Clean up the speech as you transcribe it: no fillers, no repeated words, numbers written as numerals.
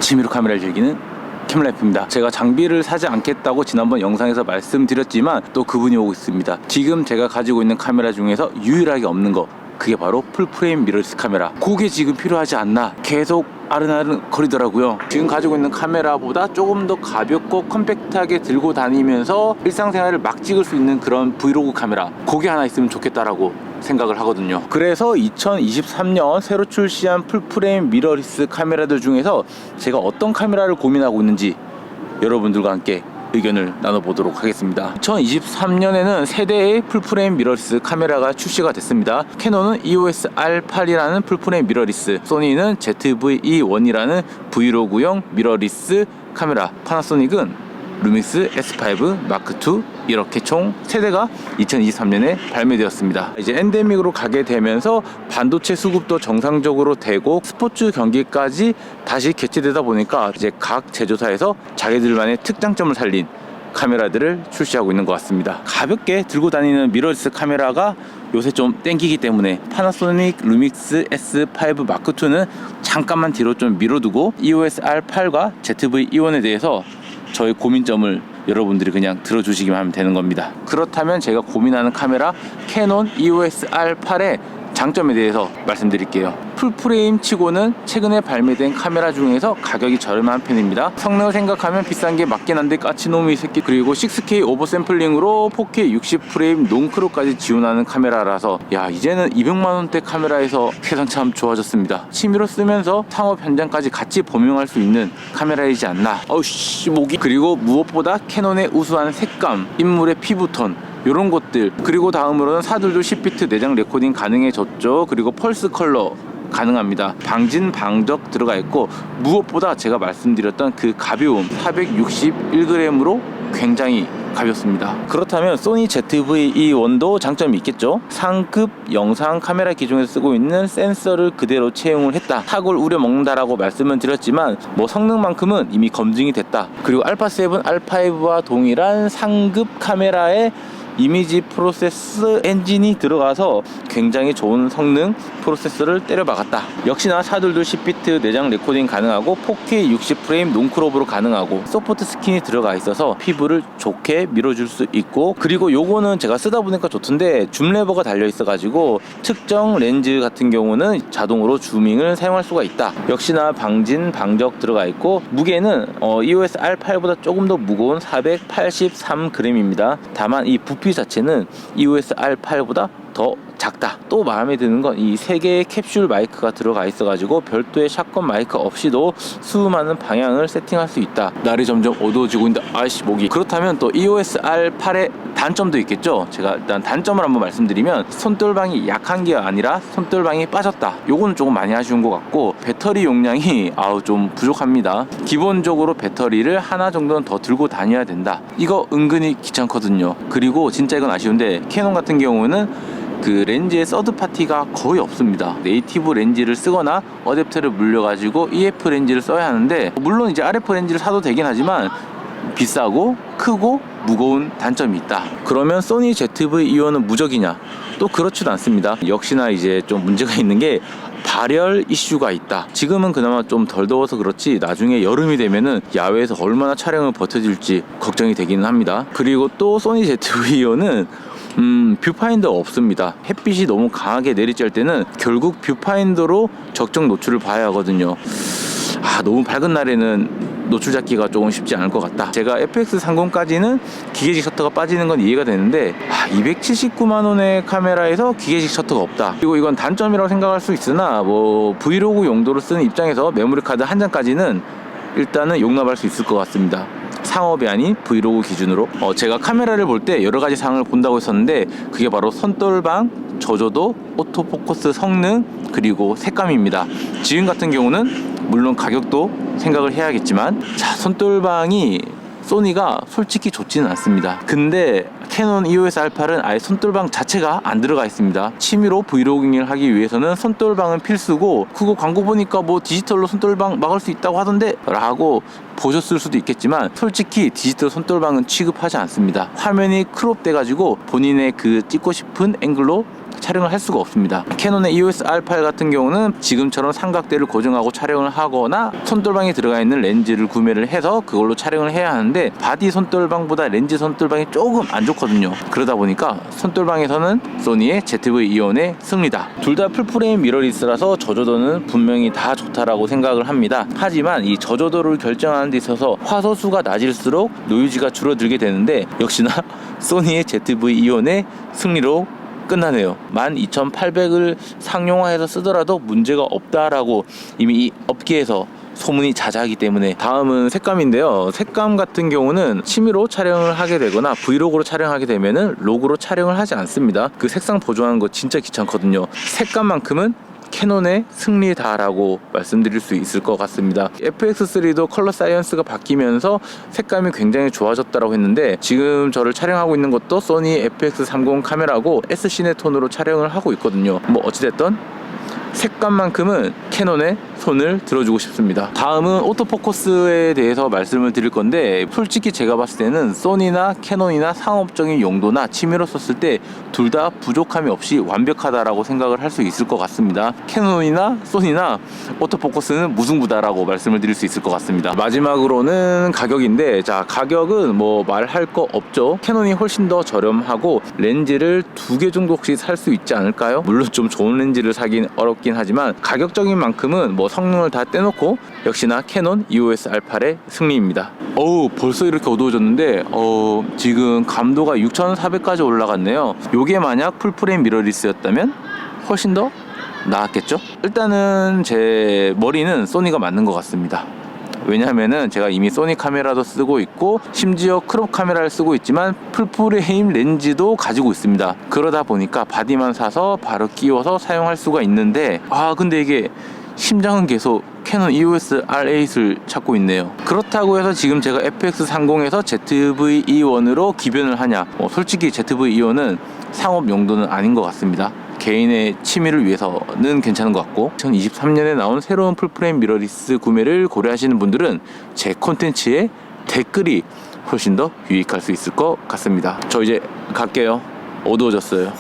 취미로 카메라를 즐기는 캠라이프입니다. 제가 장비를 사지 않겠다고 지난번 영상에서 말씀드렸지만 또 그분이 오고 있습니다. 지금 제가 가지고 있는 카메라 중에서 유일하게 없는 거, 그게 바로 풀프레임 미러리스 카메라. 그게 지금 필요하지 않나 계속 아른아른 거리더라고요. 지금 가지고 있는 카메라보다 조금 더 가볍고 컴팩트하게 들고 다니면서 일상생활을 막 찍을 수 있는 그런 브이로그 카메라, 그게 하나 있으면 좋겠다라고 생각을 하거든요. 그래서 2023년 새로 출시한 풀프레임 미러리스 카메라들 중에서 제가 어떤 카메라를 고민하고 있는지 여러분들과 함께 의견을 나눠보도록 하겠습니다. 2023년에는 세 대의 풀프레임 미러리스 카메라가 출시가 됐습니다. 캐논은 EOS R8이라는 풀프레임 미러리스, 소니는 ZV-E1이라는 브이로그용 미러리스 카메라, 파나소닉은 루믹스 S5 마크2, 이렇게 총 3대가 2023년에 발매되었습니다. 이제 엔데믹으로 가게 되면서 반도체 수급도 정상적으로 되고 스포츠 경기까지 다시 개최되다 보니까 이제 각 제조사에서 자기들만의 특장점을 살린 카메라들을 출시하고 있는 것 같습니다. 가볍게 들고 다니는 미러리스 카메라가 요새 좀 땡기기 때문에 파나소닉 루믹스 S5 마크2는 잠깐만 뒤로 좀 밀어두고 EOS R8과 ZV-E1에 대해서 저의 고민점을 여러분들이 그냥 들어주시기만 하면 되는 겁니다. 그렇다면 제가 고민하는 카메라 캐논 EOS R8의 장점에 대해서 말씀드릴게요. 풀프레임 치고는 최근에 발매된 카메라 중에서 가격이 저렴한 편입니다. 성능을 생각하면 비싼 게 맞긴 한데 까치놈이 새끼. 그리고 6K 오버샘플링으로 4K 60프레임 롱크로까지 지원하는 카메라라서 야, 이제는 200만원대 카메라에서 세상 참 좋아졌습니다. 취미로 쓰면서 상업 현장까지 같이 범용할 수 있는 카메라이지 않나. 어우씨 목이. 그리고 무엇보다 캐논의 우수한 색감, 인물의 피부톤, 요런 것들, 그리고 다음으로는 사들도 10비트 내장 레코딩 가능해졌죠. 그리고 펄스 컬러 가능합니다. 방진 방적 들어가 있고, 무엇보다 제가 말씀드렸던 그 가벼움, 461g으로 굉장히 가볍습니다. 그렇다면 소니 ZV-E1도 장점이 있겠죠. 상급 영상 카메라 기종에서 쓰고 있는 센서를 그대로 채용을 했다. 탁을 우려먹는다라고 말씀을 드렸지만 뭐 성능만큼은 이미 검증이 됐다. 그리고 알파7, R5와 동일한 상급 카메라에 이미지 프로세스 엔진이 들어가서 굉장히 좋은 성능 프로세서를 때려박았다. 역시나 사들도 10비트 내장 레코딩 가능하고 4K 60프레임 롱크롭으로 가능하고 소프트 스킨이 들어가 있어서 피부를 좋게 밀어줄 수 있고, 그리고 요거는 제가 쓰다 보니까 좋던데 줌 레버가 달려 있어 가지고 특정 렌즈 같은 경우는 자동으로 줌밍을 사용할 수가 있다. 역시나 방진 방적 들어가 있고, 무게는 EOS R8보다 조금 더 무거운 483g입니다. 다만 이 부피 자체는 EOS R8보다 더 작다. 또 마음에 드는 건 이 3개의 캡슐 마이크가 들어가 있어가지고 별도의 샷건 마이크 없이도 수많은 방향을 세팅할 수 있다. 날이 점점 어두워지고 있는데 아이씨 목이. 그렇다면 또 EOS R8의 단점도 있겠죠. 제가 일단 단점을 한번 말씀드리면, 손떨방이 약한 게 아니라 손떨방이 빠졌다. 요거는 조금 많이 아쉬운 것 같고, 배터리 용량이 좀 부족합니다. 기본적으로 배터리를 하나 정도는 더 들고 다녀야 된다. 이거 은근히 귀찮거든요. 그리고 진짜 이건 아쉬운데, 캐논 같은 경우는 그 렌즈의 서드 파티가 거의 없습니다. 네이티브 렌즈를 쓰거나 어댑터를 물려가지고 EF 렌즈를 써야 하는데, 물론 이제 RF 렌즈를 사도 되긴 하지만 비싸고 크고 무거운 단점이 있다. 그러면 소니 ZV-E1은 무적이냐? 또 그렇지도 않습니다. 역시나 이제 좀 문제가 있는 게 발열 이슈가 있다. 지금은 그나마 좀 덜 더워서 그렇지 나중에 여름이 되면은 야외에서 얼마나 촬영을 버텨줄지 걱정이 되기는 합니다. 그리고 또 소니 ZV-E1은 뷰파인더 없습니다. 햇빛이 너무 강하게 내리쬐을 때는 결국 뷰파인더로 적정 노출을 봐야 하거든요. 너무 밝은 날에는 노출 잡기가 조금 쉽지 않을 것 같다. 제가 FX30까지는 기계식 셔터가 빠지는 건 이해가 되는데 279만원의 카메라에서 기계식 셔터가 없다. 그리고 이건 단점이라고 생각할 수 있으나 뭐 브이로그 용도로 쓰는 입장에서 메모리 카드 한 장까지는 일단은 용납할 수 있을 것 같습니다. 상업이 아닌 브이로그 기준으로 제가 카메라를 볼 때 여러 가지 사항을 본다고 했었는데, 그게 바로 손떨방, 저조도, 오토포커스 성능, 그리고 색감입니다. 지금 같은 경우는 물론 가격도 생각을 해야겠지만, 손떨방이 소니가 솔직히 좋지는 않습니다. 근데 캐논 EOS R8은 아예 손떨방 자체가 안 들어가 있습니다. 취미로 브이로깅을 하기 위해서는 손떨방은 필수고, 그거 광고 보니까 뭐 디지털로 손떨방 막을 수 있다고 하던데 라고 보셨을 수도 있겠지만 솔직히 디지털 손떨방은 취급하지 않습니다. 화면이 크롭 돼가지고 본인의 그 찍고 싶은 앵글로 촬영을 할 수가 없습니다. 캐논의 EOS R8 같은 경우는 지금처럼 삼각대를 고정하고 촬영을 하거나 손떨방에 들어가 있는 렌즈를 구매를 해서 그걸로 촬영을 해야 하는데, 바디 손떨방보다 렌즈 손떨방이 조금 안 좋거든요. 그러다 보니까 손떨방에서는 소니의 ZV-E1의 승리다. 둘 다 풀프레임 미러리스라서 저조도는 분명히 다 좋다라고 생각을 합니다. 하지만 이 저조도를 결정하는 데 있어서 화소수가 낮을수록 노이즈가 줄어들게 되는데, 역시나 소니의 ZV-E1의 승리로 끝나네요. 12800을 상용화해서 쓰더라도 문제가 없다라고 이미 이 업계에서 소문이 자자하기 때문에. 다음은 색감인데요. 색감 같은 경우는 취미로 촬영을 하게 되거나 브이로그로 촬영하게 되면은 로그로 촬영을 하지 않습니다. 그 색상 보정하는 거 진짜 귀찮거든요. 색감만큼은 캐논의 승리다라고 말씀드릴 수 있을 것 같습니다. FX3도 컬러 사이언스가 바뀌면서 색감이 굉장히 좋아졌다고 했는데, 지금 저를 촬영하고 있는 것도 소니 FX30 카메라고 SC네톤으로 촬영을 하고 있거든요. 뭐 어찌됐든 색감만큼은 캐논에 손을 들어주고 싶습니다. 다음은 오토포커스에 대해서 말씀을 드릴 건데, 솔직히 제가 봤을 때는 소니나 캐논이나 상업적인 용도나 취미로 썼을 때 둘 다 부족함이 없이 완벽하다라고 생각을 할 수 있을 것 같습니다. 캐논이나 소니나 오토포커스는 무승부다라고 말씀을 드릴 수 있을 것 같습니다. 마지막으로는 가격인데, 자, 가격은 뭐 말할 거 없죠. 캐논이 훨씬 더 저렴하고 렌즈를 2개 정도 혹시 살 수 있지 않을까요? 물론 좀 좋은 렌즈를 사긴 어렵긴 하지만 가격적인 만큼은 뭐 성능을 다 떼놓고 역시나 캐논 EOS R8의 승리입니다. 어우, 벌써 이렇게 어두워졌는데 지금 감도가 6400까지 올라갔네요. 요게 만약 풀프레임 미러리스였다면 훨씬 더 나았겠죠? 일단은 제 머리는 소니가 맞는 것 같습니다. 왜냐하면은 제가 이미 소니 카메라도 쓰고 있고 심지어 크롭 카메라를 쓰고 있지만 풀프레임 렌즈도 가지고 있습니다. 그러다 보니까 바디만 사서 바로 끼워서 사용할 수가 있는데, 근데 이게 심장은 계속 캐논 EOS R8을 찾고 있네요. 그렇다고 해서 지금 제가 FX30에서 ZV-E1으로 기변을 하냐? 솔직히 ZV-E1은 상업 용도는 아닌 것 같습니다. 개인의 취미를 위해서는 괜찮은 것 같고, 2023년에 나온 새로운 풀프레임 미러리스 구매를 고려하시는 분들은 제 콘텐츠에 댓글이 훨씬 더 유익할 수 있을 것 같습니다. 저 이제 갈게요. 어두워졌어요.